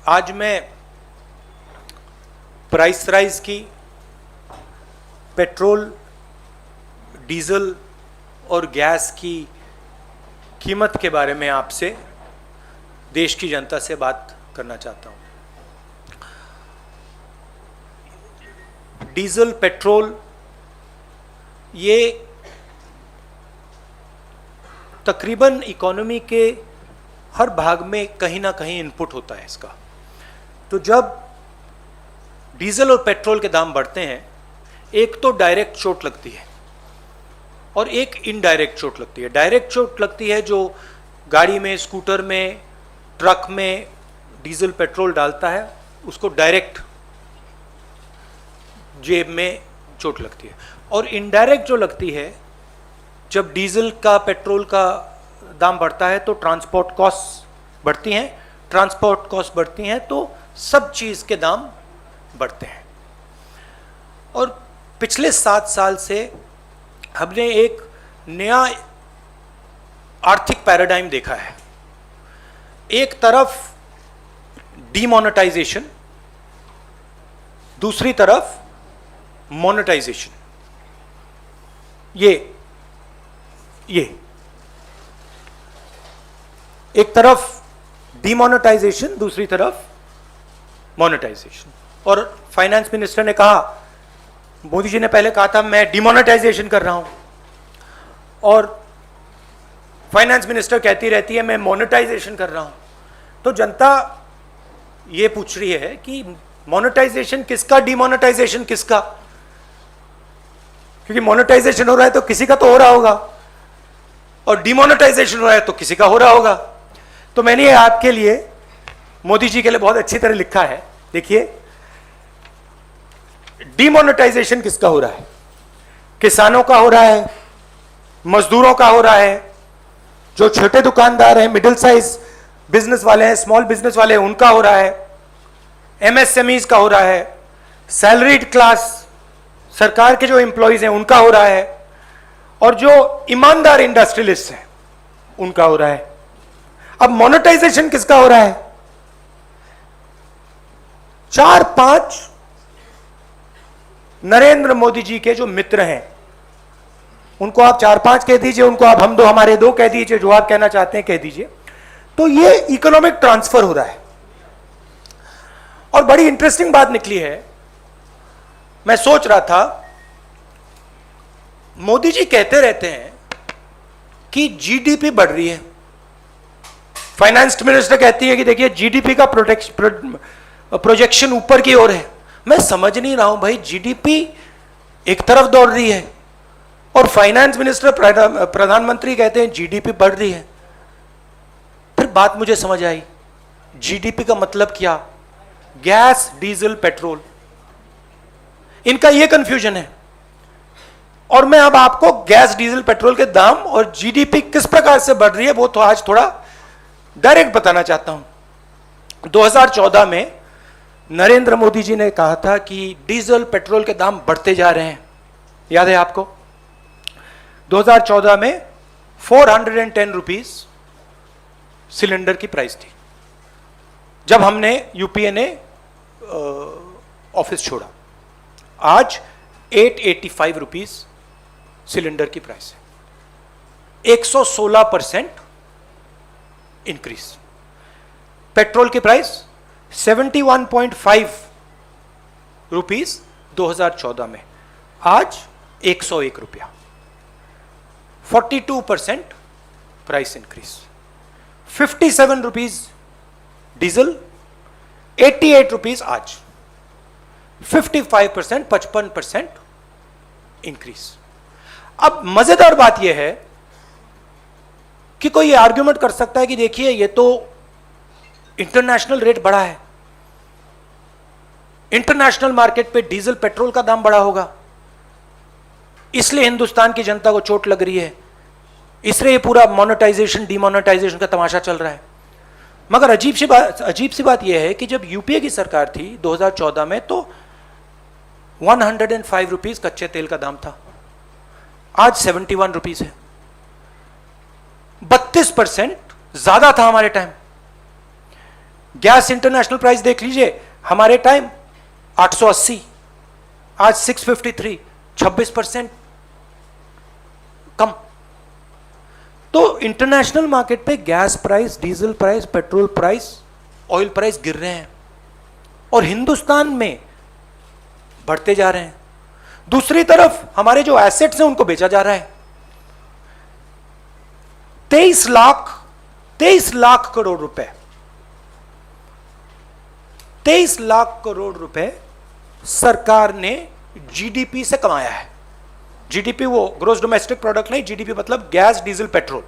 आज मैं price rise की, पेट्रोल, डीजल और गैस की कीमत के बारे में आपसे, देश की जनता से बात करना चाहता हूं। डीजल, पेट्रोल ये तकरीबन इकोनॉमी के हर भाग में कहीं ना कहीं इनपुट होता है इसका। तो जब डीजल और पेट्रोल के दाम बढ़ते हैं, एक तो डायरेक्ट चोट लगती है और एक इनडायरेक्ट चोट लगती है। डायरेक्ट चोट लगती है जो गाड़ी में, स्कूटर में, ट्रक में डीजल पेट्रोल डालता है, उसको डायरेक्ट जेब में चोट लगती है। और इनडायरेक्ट जो लगती है, जब डीजल का, पेट्रोल का दाम बढ़ता है तो ट्रांसपोर्ट कॉस्ट बढ़ती हैं। ट्रांसपोर्ट कॉस्ट बढ़ती हैं तो सब चीज़ के दाम बढ़ते हैं। और पिछले 7 साल से हमने एक नया आर्थिक पैराडाइम देखा है। एक तरफ डीमोनेटाइजेशन, दूसरी तरफ मोनेटाइजेशन। ये एक तरफ डीमोनेटाइजेशन, दूसरी तरफ मोनेटाइजेशन। और फाइनेंस मिनिस्टर ने कहा, मोदी जी ने पहले कहा था मैं डीमोनेटाइजेशन कर रहा हूं, और फाइनेंस मिनिस्टर कहती रहती है मैं मोनेटाइजेशन कर रहा हूं। तो जनता ये पूछ रही है कि मोनेटाइजेशन किसका, डीमोनेटाइजेशन किसका? क्योंकि मोनेटाइजेशन हो रहा है तो किसी का तो हो रहा होगा, और डीमोनेटाइजेशन हो रहा है तो किसी का हो रहा होगा। तो मैंने ये आपके लिए, मोदी जी के लिए बहुत अच्छी तरह लिखा है। देखिए, डीमोनेटाइजेशन किसका हो रहा है? किसानों का हो रहा है, मजदूरों का हो रहा है, जो छोटे दुकानदार हैं, मिडिल साइज बिजनेस वाले हैं, स्मॉल बिजनेस वाले हैं, उनका हो रहा है, एमएसएमईज का हो रहा है, सैलरीड क्लास, सरकार के जो एम्प्लॉइज हैं उनका हो रहा है, और जो ईमानदार इंडस्ट्रियलिस्ट हैं उनका हो रहा है। अब मोनेटाइजेशन किसका हो रहा है? 4-5 नरेंद्र मोदी जी के जो मित्र हैं, उनको आप 4-5 कह दीजिए, उनको आप हम दो हमारे दो कह दीजिए, जो आप कहना चाहते हैं कह दीजिए। तो ये इकोनॉमिक ट्रांसफर हो रहा है। और बड़ी इंटरेस्टिंग बात निकली है, मैं सोच रहा था, मोदी जी कहते रहते हैं कि जीडीपी बढ़ रही है, फाइनेंस मिनिस्टर कहती है कि देखिए जीडीपी का प्रोजेक्शन ऊपर की ओर है। मैं समझ नहीं रहा हूं भाई, जीडीपी एक तरफ दौड़ रही है और फाइनेंस मिनिस्टर, प्रधानमंत्री कहते हैं जीडीपी बढ़ रही है। फिर बात मुझे समझ आई, जीडीपी का मतलब क्या? गैस, डीजल, पेट्रोल, इनका यह कंफ्यूजन है। और मैं अब आपको गैस, डीजल, पेट्रोल के दाम और जीडीपी किस प्रकार से बढ़ रही है वो तो आज थोड़ा डायरेक्ट बताना चाहता हूं। 2014 में नरेंद्र मोदी जी ने कहा था कि डीजल, पेट्रोल के दाम बढ़ते जा रहे हैं, याद है आपको? 2014 में 410 रुपीज सिलेंडर की प्राइस थी जब हमने, यूपीए ने ऑफिस छोड़ा। आज 885 रुपीज सिलेंडर की प्राइस है, 116% इंक्रीज। पेट्रोल की प्राइस 71.5 रुपीज 2014 में, आज 101 रुपया, 42% price increase. 57 rupees diesel, 88 rupees आज, 55%, 55% इंक्रीज। अब मजेदार बात यह है कि कोई ये आर्ग्यूमेंट कर सकता है कि देखिए ये तो इंटरनेशनल रेट बढ़ा है, इंटरनेशनल मार्केट पे डीजल, पेट्रोल का दाम बढ़ा होगा, इसलिए हिंदुस्तान की जनता को चोट लग रही है, इसलिए ये पूरा मोनेटाइजेशन, डीमोनेटाइजेशन का तमाशा चल रहा है। मगर अजीब सी बात यह है कि जब यूपीए की सरकार थी 2014 में, तो 105 रुपीज कच्चे तेल का दाम था, आज 71 रुपीज है, 32% ज्यादा था हमारे टाइम। गैस इंटरनेशनल प्राइस देख लीजिए, हमारे टाइम 880, आज 653, 26% कम। तो इंटरनेशनल मार्केट पे gas price, diesel price, petrol price, oil price गिर रहे हैं और हिंदुस्तान में बढ़ते जा रहे हैं। दूसरी तरफ हमारे जो एसेट्स हैं उनको बेचा जा रहा है। 23 लाख करोड़ रुपए, 23 लाख करोड़ रुपए सरकार ने जीडीपी से कमाया है। जीडीपी वो ग्रोस डोमेस्टिक प्रोडक्ट नहीं, जीडीपी मतलब गैस, डीजल, पेट्रोल।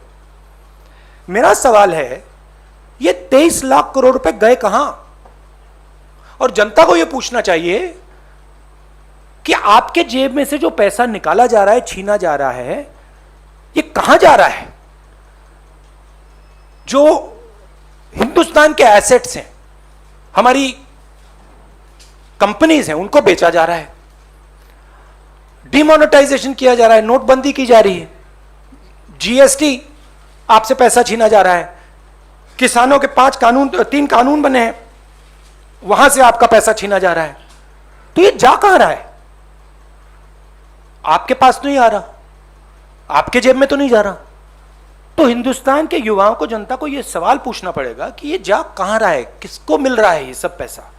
मेरा सवाल है, ये 23 लाख करोड़ रुपए गए कहां? और जनता को यह पूछना चाहिए कि आपके जेब में से जो पैसा निकाला जा रहा है, छीना जा रहा है, ये कहां जा रहा है? जो हिंदुस्तान के एसेट्स हैं, हमारी कंपनीज हैं, उनको बेचा जा रहा है, डिमोनेटाइजेशन किया जा रहा है, नोटबंदी की जा रही है, जीएसटी आपसे पैसा छीना जा रहा है, किसानों के 3 कानून बने हैं, वहां से आपका पैसा छीना जा रहा है। तो ये जा कहां रहा है? आपके पास तो नहीं आ रहा, आपके जेब में तो नहीं जा रहा। तो हिंदुस्तान के युवाओं को, जनता को यह सवाल पूछना पड़ेगा कि ये जा कहां रहा है, किसको मिल रहा है ये सब पैसा?